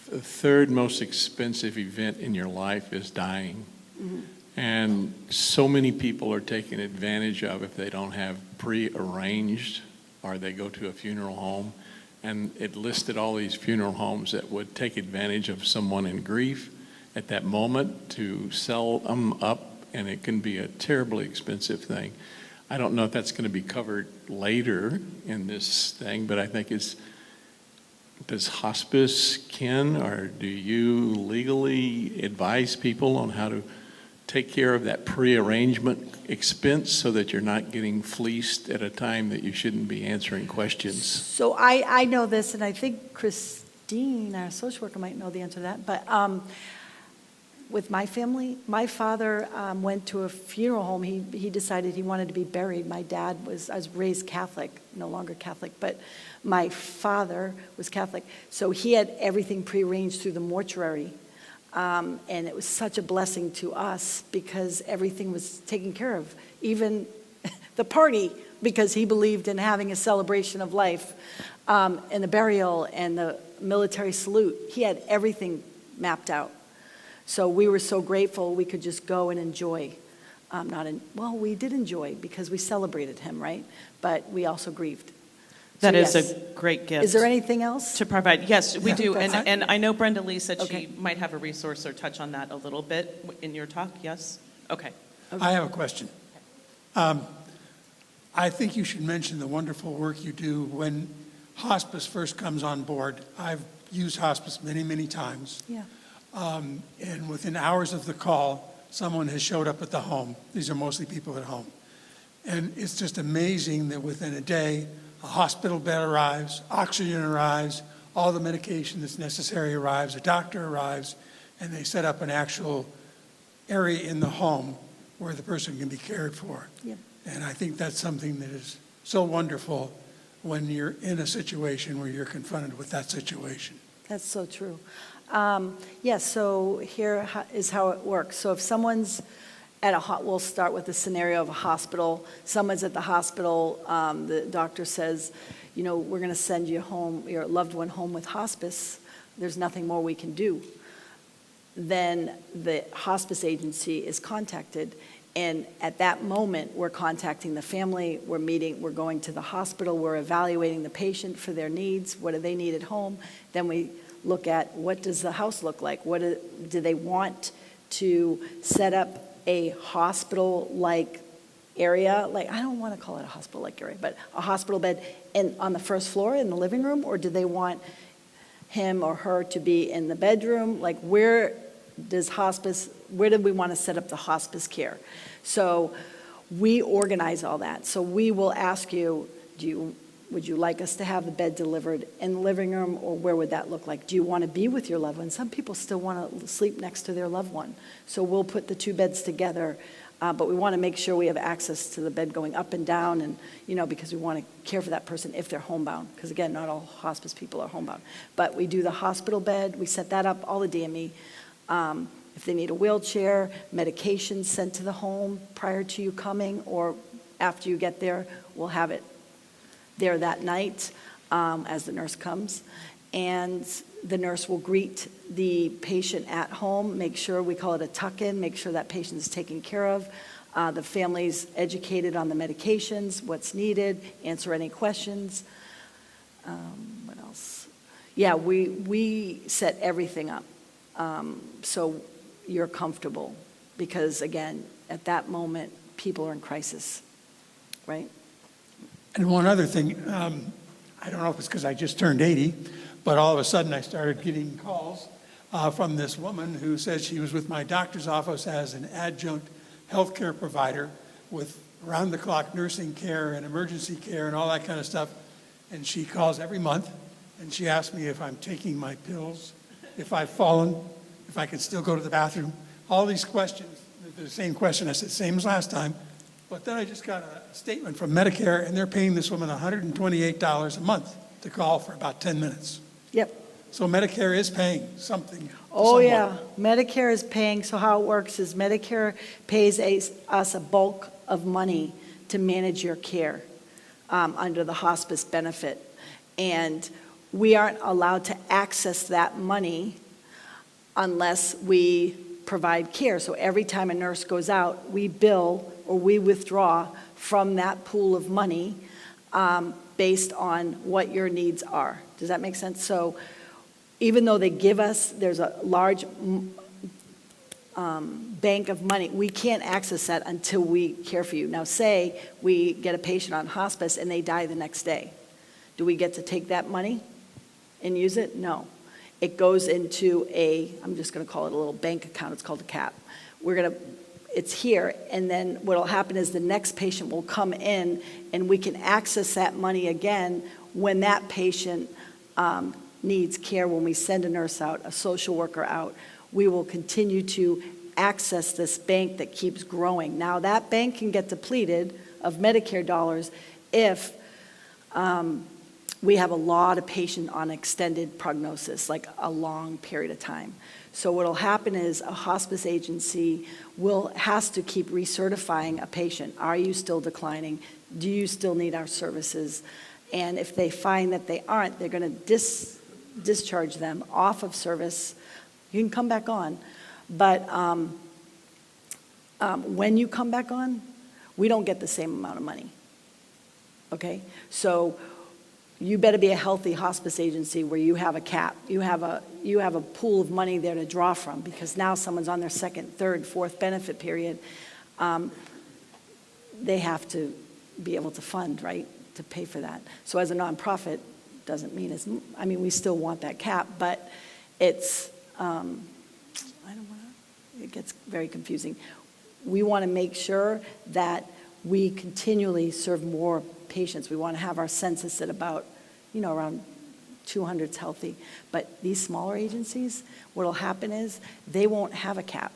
the third most expensive event in your life is dying. Mm-hmm. And so many people are taken advantage of if they don't have pre-arranged or they go to a funeral home. And it listed all these funeral homes that would take advantage of someone in grief at that moment to sell them up, and it can be a terribly expensive thing. I don't know if that's going to be covered later in this thing, but I think does hospice, Ken, or do you legally advise people on how to take care of that pre-arrangement expense so that you're not getting fleeced at a time that you shouldn't be answering questions? So I know this, and I think Christine, our social worker, might know the answer to that, but with my family, my father went to a funeral home. He decided he wanted to be buried. My dad I was raised Catholic, no longer Catholic, but my father was Catholic. So he had everything prearranged through the mortuary. And it was such a blessing to us because everything was taken care of, even the party, because he believed in having a celebration of life, and the burial and the military salute. He had everything mapped out. So we were so grateful we could just go and enjoy. We did enjoy because we celebrated him, right? But we also grieved. That So is yes. a great gift. Is there anything else? To provide, yes, we do. That's And I know Brenda Lee said Okay. she might have a resource or touch on that a little bit in your talk, yes? Okay. I have a question. I think you should mention the wonderful work you do when hospice first comes on board. I've used hospice many, many times. Yeah. And within hours of the call, someone has showed up at the home. These are mostly people at home. And it's just amazing that within a day, a hospital bed arrives, oxygen arrives, all the medication that's necessary arrives, a doctor arrives, and they set up an actual area in the home where the person can be cared for. Yeah. And I think that's something that is so wonderful when you're in a situation where you're confronted with that situation. That's so true. Yes, so here is how it works. So if someone's we'll start with the scenario of a hospital. Someone's at the hospital, the doctor says, we're going to send you home, your loved one home with hospice. There's nothing more we can do. Then the hospice agency is contacted, and at that moment, we're contacting the family, we're going to the hospital, we're evaluating the patient for their needs, what do they need at home. Then we look at what does the house look like, do they want to set up a hospital-like area, I don't want to call it a hospital-like area, but a hospital bed on the first floor in the living room, or do they want him or her to be in the bedroom? Where do we want to set up the hospice care? So we organize all that. So we will ask you, would you like us to have the bed delivered in the living room, or where would that look like? Do you want to be with your loved one? Some people still want to sleep next to their loved one. So we'll put the two beds together, but we want to make sure we have access to the bed going up and down, and because we want to care for that person if they're homebound. Because again, not all hospice people are homebound. But we do the hospital bed, we set that up, all the DME. If they need a wheelchair, medication sent to the home prior to you coming, or after you get there, we'll have it there that night as the nurse comes. And the nurse will greet the patient at home, make sure, we call it a tuck-in, make sure that patient is taken care of. The family's educated on the medications, what's needed, answer any questions. What else? Yeah, we set everything up so you're comfortable, because again, at that moment, people are in crisis, right? And one other thing, I don't know if it's because I just turned 80, but all of a sudden I started getting calls from this woman who said she was with my doctor's office as an adjunct healthcare provider with round-the-clock nursing care and emergency care and all that kind of stuff. And she calls every month, and she asks me if I'm taking my pills, if I've fallen, if I can still go to the bathroom. All these questions, the same question. I said, same as last time. But then I just got a statement from Medicare, and they're paying this woman $128 a month to call for about 10 minutes. Yep. So Medicare is paying something. Oh, somewhat. yeah. Medicare is paying, so how it works is Medicare pays us a bulk of money to manage your care under the hospice benefit. And we aren't allowed to access that money unless we provide care. So every time a nurse goes out, we bill or we withdraw from that pool of money based on what your needs are. Does that make sense? So even though they give us, there's a large bank of money, we can't access that until we care for you. Now, say we get a patient on hospice and they die the next day. Do we get to take that money and use it? No. It goes into I'm just going to call it a little bank account. It's called a CAP. It's here, and then what will happen is the next patient will come in, and we can access that money again when that patient needs care. When we send a nurse out, a social worker out, we will continue to access this bank that keeps growing. Now, that bank can get depleted of Medicare dollars if we have a lot of patients on extended prognosis, like a long period of time. So what will happen is a hospice agency has to keep recertifying a patient. Are you still declining? Do you still need our services? And if they find that they aren't, they're going to discharge them off of service. You can come back on. But when you come back on, we don't get the same amount of money. Okay? So you better be a healthy hospice agency where you have a cap. You have a pool of money there to draw from, because now someone's on their second, third, fourth benefit period. They have to be able to fund, right, to pay for that. So as a nonprofit, doesn't mean we still want that cap, but it's it gets very confusing. We want to make sure that we continually serve more patients. We want to have our census at about, around 200's healthy. But these smaller agencies, what will happen is they won't have a cap.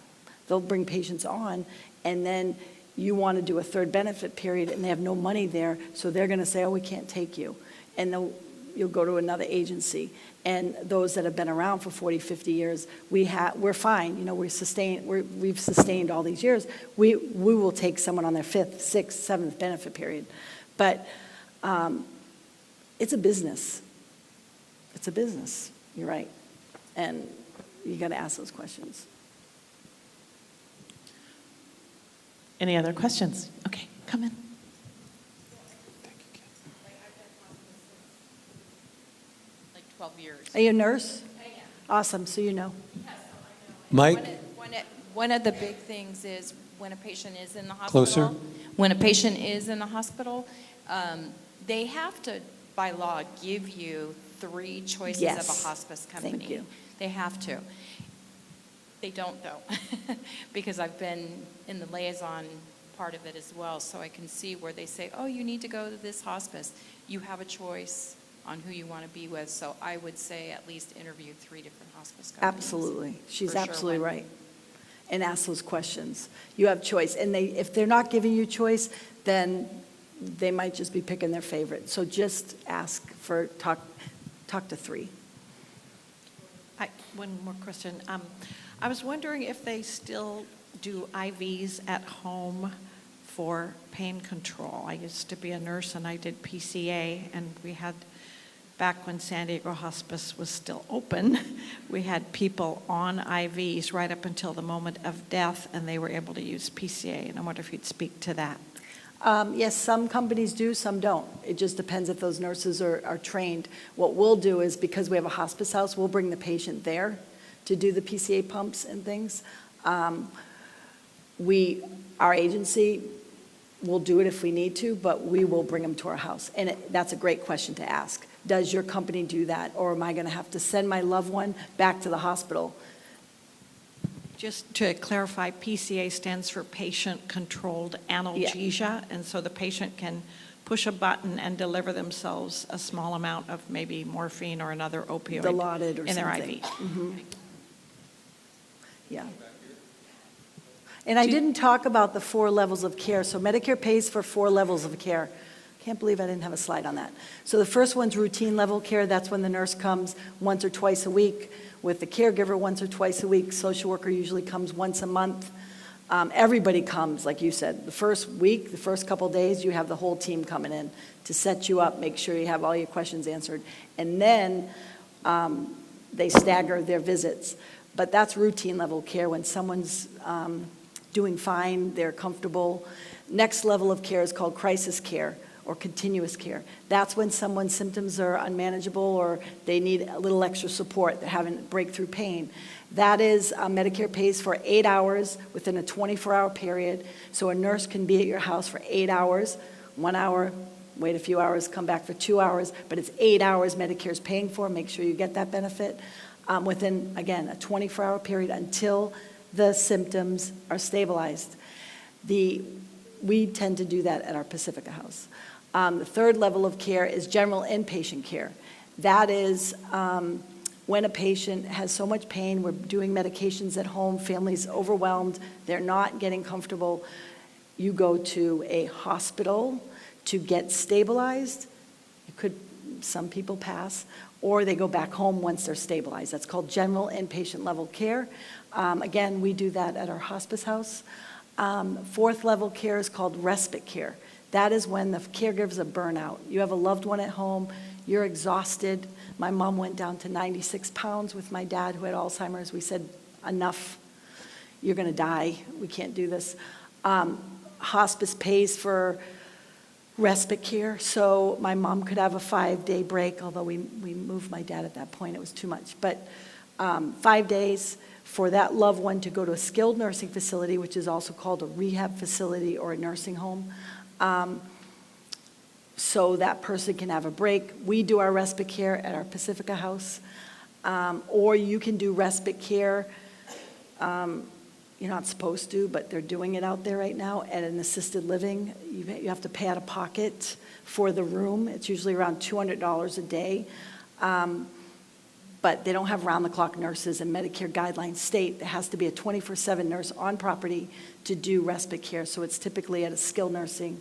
They'll bring patients on, and then you want to do a third benefit period, and they have no money there, so they're going to say, oh, we can't take you. And you'll go to another agency. And those that have been around for 40, 50 years, we're fine. We've sustained all these years. We will take someone on their fifth, sixth, seventh benefit period. But it's a business. It's a business. You're right. And you got to ask those questions. Any other questions? Okay, come in. Like 12 years. Are you a nurse? I am. Awesome, so you know. Yes, I know. Mike? One of the big things is when a patient is in the hospital. Closer. When a patient is in the hospital, they have to, by law, give you 3 choices Yes. of a hospice company. Thank you. They have to. They don't, though, because I've been in the liaison part of it as well, so I can see where they say, oh, you need to go to this hospice. You have a choice on who you want to be with, so I would say at least interview 3 different hospice companies. Absolutely. She's For sure. absolutely right. And ask those questions. You have choice. And if they're not giving you choice, then they might just be picking their favorite. So just ask for, talk to 3. One more question. I was wondering if they still do IVs at home for pain control. I used to be a nurse and I did PCA, and we had, back when San Diego Hospice was still open, we had people on IVs right up until the moment of death, and they were able to use PCA. And I wonder if you'd speak to that. Yes, some companies do, some don't. It just depends if those nurses are trained. What we'll do is, because we have a hospice house, we'll bring the patient there to do the PCA pumps and things. Our agency will do it if we need to, but we will bring them to our house. And that's a great question to ask. Does your company do that? Or am I going to have to send my loved one back to the hospital Just to clarify, PCA stands for patient-controlled analgesia, and so the patient can push a button and deliver themselves a small amount of maybe morphine or another opioid Dilaudid or in their something. IV. Mhm. Yeah. And I didn't talk about the 4 levels of care. So Medicare pays for 4 levels of care. Can't believe I didn't have a slide on that. So the first one's routine level care. That's when the nurse comes once or twice a week with the caregiver once or twice a week. Social worker usually comes once a month. Everybody comes, like you said. The first week, the first couple days, you have the whole team coming in to set you up, make sure you have all your questions answered. And then they stagger their visits. But that's routine level care when someone's doing fine, they're comfortable. Next level of care is called crisis care or continuous care. That's when someone's symptoms are unmanageable or they need a little extra support, they're having breakthrough pain. That is, Medicare pays for 8 hours within a 24-hour period. So a nurse can be at your house for 8 hours, 1 hour, wait a few hours, come back for 2 hours, but it's 8 hours Medicare's paying for. Make sure you get that benefit within, again, a 24-hour period until the symptoms are stabilized. We tend to do that at our Pacifica House. The third level of care is general inpatient care. That is when a patient has so much pain, we're doing medications at home, family's overwhelmed, they're not getting comfortable. You go to a hospital to get stabilized. Some people pass, or they go back home once they're stabilized. That's called general inpatient level care. Again, we do that at our hospice house. Fourth level care is called respite care. That is when the caregivers are burnout. You have a loved one at home, you're exhausted. My mom went down to 96 pounds with my dad who had Alzheimer's. We said, enough, you're gonna die, we can't do this. Hospice pays for respite care, so my mom could have a 5-day break, although we moved my dad at that point, it was too much. But 5 days for that loved one to go to a skilled nursing facility, which is also called a rehab facility or a nursing home, so that person can have a break. We do our respite care at our Pacifica House, or you can do respite care. You're not supposed to, but they're doing it out there right now at an assisted living. You have to pay out of pocket for the room. It's usually around $200 a day. But they don't have round-the-clock nurses, and Medicare guidelines state there has to be a 24/7 nurse on property to do respite care. So it's typically at a skilled nursing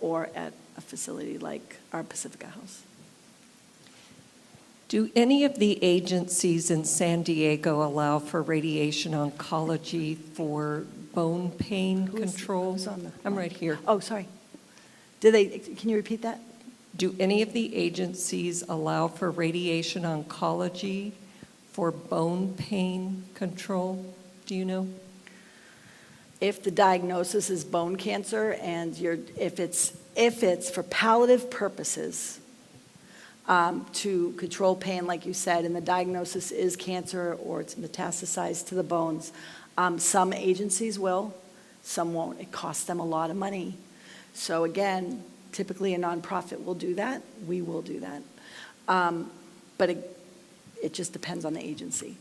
or at a facility like our Pacifica House. Do any of the agencies in San Diego allow for radiation oncology for bone pain control? I'm right here. Oh, sorry. Can you repeat that? Do any of the agencies allow for radiation oncology for bone pain control? Do you know? If the diagnosis is bone cancer and if it's for palliative purposes, to control pain, like you said, and the diagnosis is cancer or it's metastasized to the bones. Some agencies will, some won't. It costs them a lot of money. So again, typically a nonprofit will do that. We will do that. But it just depends on the agency.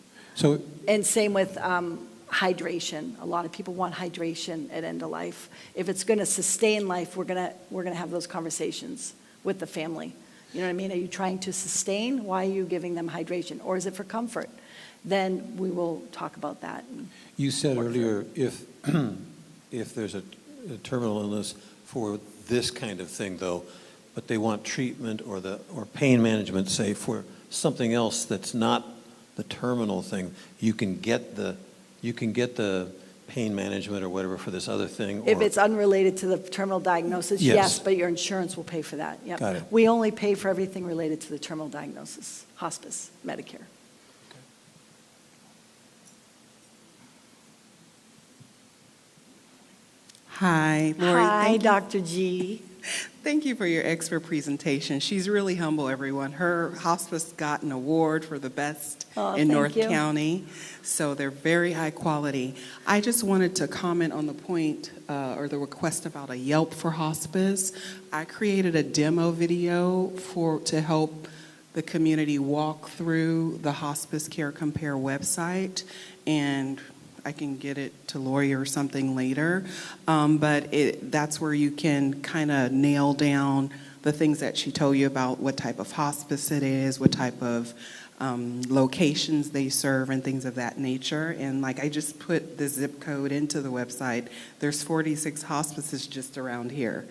And same with hydration. A lot of people want hydration at end of life. If it's going to sustain life, we're gonna have those conversations with the family. You know what I mean? Are you trying to sustain? Why are you giving them hydration? Or is it for comfort? Then we will talk about that. You said earlier if there's a terminal illness for this kind of thing, though, but they want treatment or pain management, say, for something else that's not the terminal thing, you can get the pain management or whatever for this other thing? If it's unrelated to the terminal diagnosis, yes, but your insurance will pay for that. Yep. Got it. We only pay for everything related to the terminal diagnosis, hospice, Medicare. Hi, Lori. Hi, Dr. G. Thank you for your expert presentation. She's really humble, everyone. Her hospice got an award for the best in North County, so they're very high quality. I just wanted to comment on the point or the request about a Yelp for hospice. I created a demo video to help the community walk through the Hospice Care Compare website, and I can get it to Lori or something later, but that's where you can kind of nail down the things that she told you about what type of hospice it is, what type of locations they serve, and things of that nature. And like I just put the zip code into the website. There's 46 hospices just around here.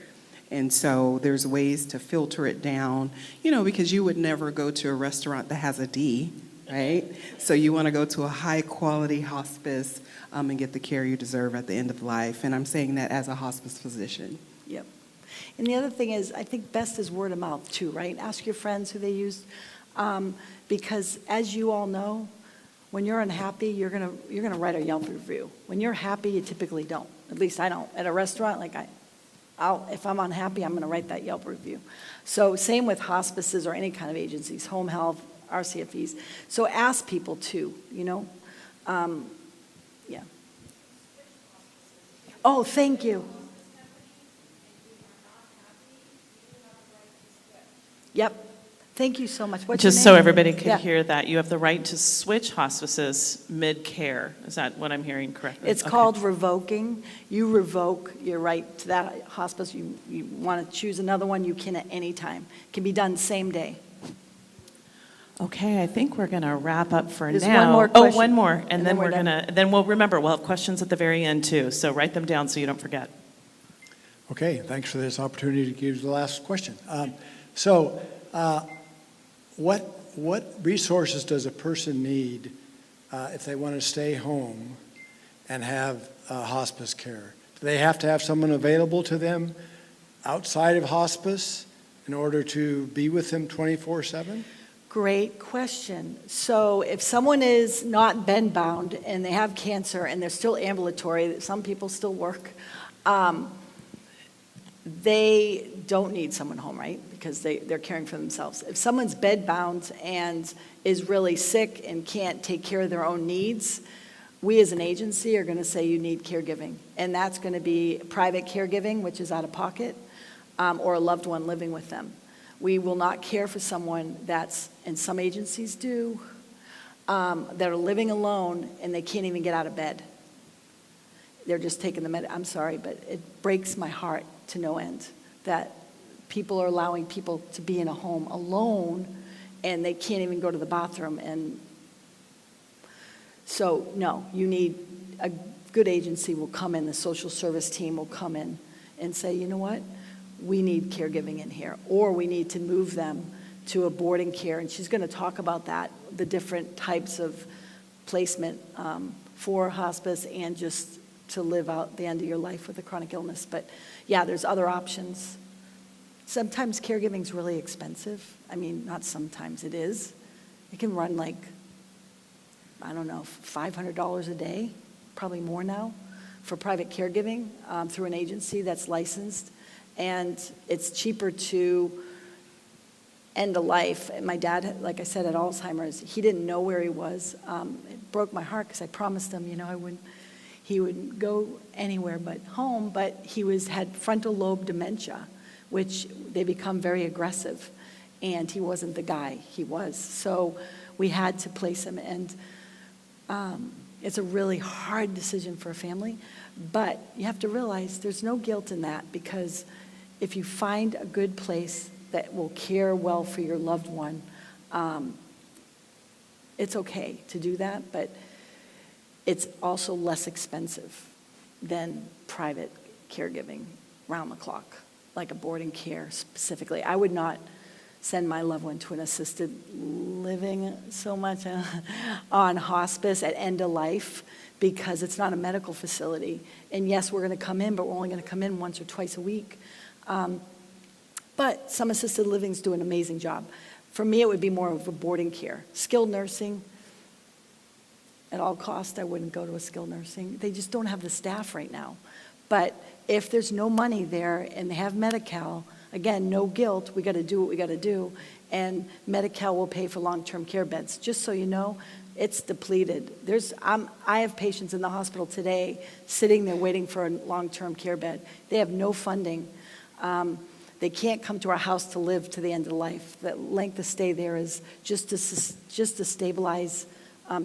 And so there's ways to filter it down, because you would never go to a restaurant that has a D, right? So you want to go to a high-quality hospice and get the care you deserve at the end of life. And I'm saying that as a hospice physician. Yep. And the other thing is, I think best is word of mouth too, right? Ask your friends who they used, because as you all know, when you're unhappy, you're gonna write a Yelp review. When you're happy, you typically don't. At least I don't. At a restaurant, if I'm unhappy, I'm gonna write that Yelp review. So same with hospices or any kind of agencies, home health, RCFEs. So ask people too, yeah. Oh, thank you. Yep. Thank you so much. What's your Just so name? everybody could Yeah. hear that, you have the right to switch hospices mid-care. Is that what I'm hearing correctly? It's Okay. called revoking. You revoke your right to that hospice. You want to choose another one, you can at any time. It can be done same day. Okay, I think we're going to wrap up for There's now. one more Oh, question, one more, and and then then we're we're done. going to, then we'll have questions at the very end too. So write them down so you don't forget. Okay, thanks for this opportunity to give the last question. What resources does a person need if they want to stay home and have hospice care? Do they have to have someone available to them outside of hospice in order to be with them 24/7? Great question. So if someone is not bedbound and they have cancer and they're still ambulatory, some people still work, they don't need someone home, right? Because they're caring for themselves. If someone's bedbound and is really sick and can't take care of their own needs, we as an agency are going to say you need caregiving. And that's going to be private caregiving, which is out of pocket, or a loved one living with them. We will not care for someone that's, and some agencies do, that are living alone and they can't even get out of bed. They're just taking the I'm sorry, but it breaks my heart to no end that people are allowing people to be in a home alone and they can't even go to the bathroom. And so, no, you need a good agency will come in, the social service team will come in and say, you know what, we need caregiving in here, or we need to move them to a boarding care. And she's going to talk about that, the different types of placement for hospice and just to live out the end of your life with a chronic illness. But yeah, there's other options. Sometimes caregiving is really expensive. I mean, not sometimes, it is. It can run like, I don't know, $500 a day, probably more now, for private caregiving through an agency that's licensed. And it's cheaper to end a life. And my dad, like I said, had Alzheimer's. He didn't know where he was. It broke my heart because I promised him, he would go anywhere but home, but he had frontal lobe dementia, which they become very aggressive. And he wasn't the guy he was. So we had to place him. And it's a really hard decision for a family. But you have to realize there's no guilt in that, because if you find a good place that will care well for your loved one, it's okay to do that, but it's also less expensive than private caregiving round the clock, like a boarding care specifically. I would not send my loved one to an assisted living so much on hospice at end of life, because it's not a medical facility. And yes, we're going to come in, but we're only going to come in once or twice a week. But some assisted livings do an amazing job. For me, it would be more of a boarding care. Skilled nursing, at all costs, I wouldn't go to a skilled nursing. They just don't have the staff right now. But if there's no money there and they have Medi-Cal, again, no guilt, we got to do what we got to do. And Medi-Cal will pay for long-term care beds. Just so you know, it's depleted. I have patients in the hospital today sitting there waiting for a long-term care bed. They have no funding. They can't come to our house to live to the end of life. The length of stay there is just to stabilize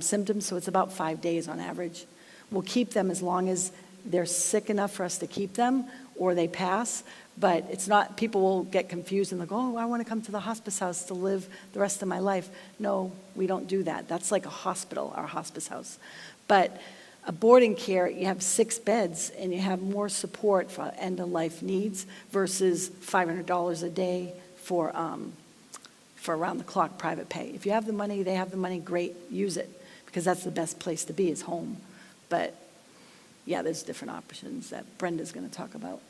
symptoms, so it's about 5 days on average. We'll keep them as long as they're sick enough for us to keep them or they pass, but it's not, people will get confused and they'll go, oh, I want to come to the hospice house to live the rest of my life. No, we don't do that. That's like a hospital, our hospice house. But a boarding care, you have 6 beds and you have more support for end-of-life needs versus $500 a day for around-the-clock private pay. If you have the money, they have the money, great, use it, because that's the best place to be is home. But yeah, there's different options that Brenda's going to talk about.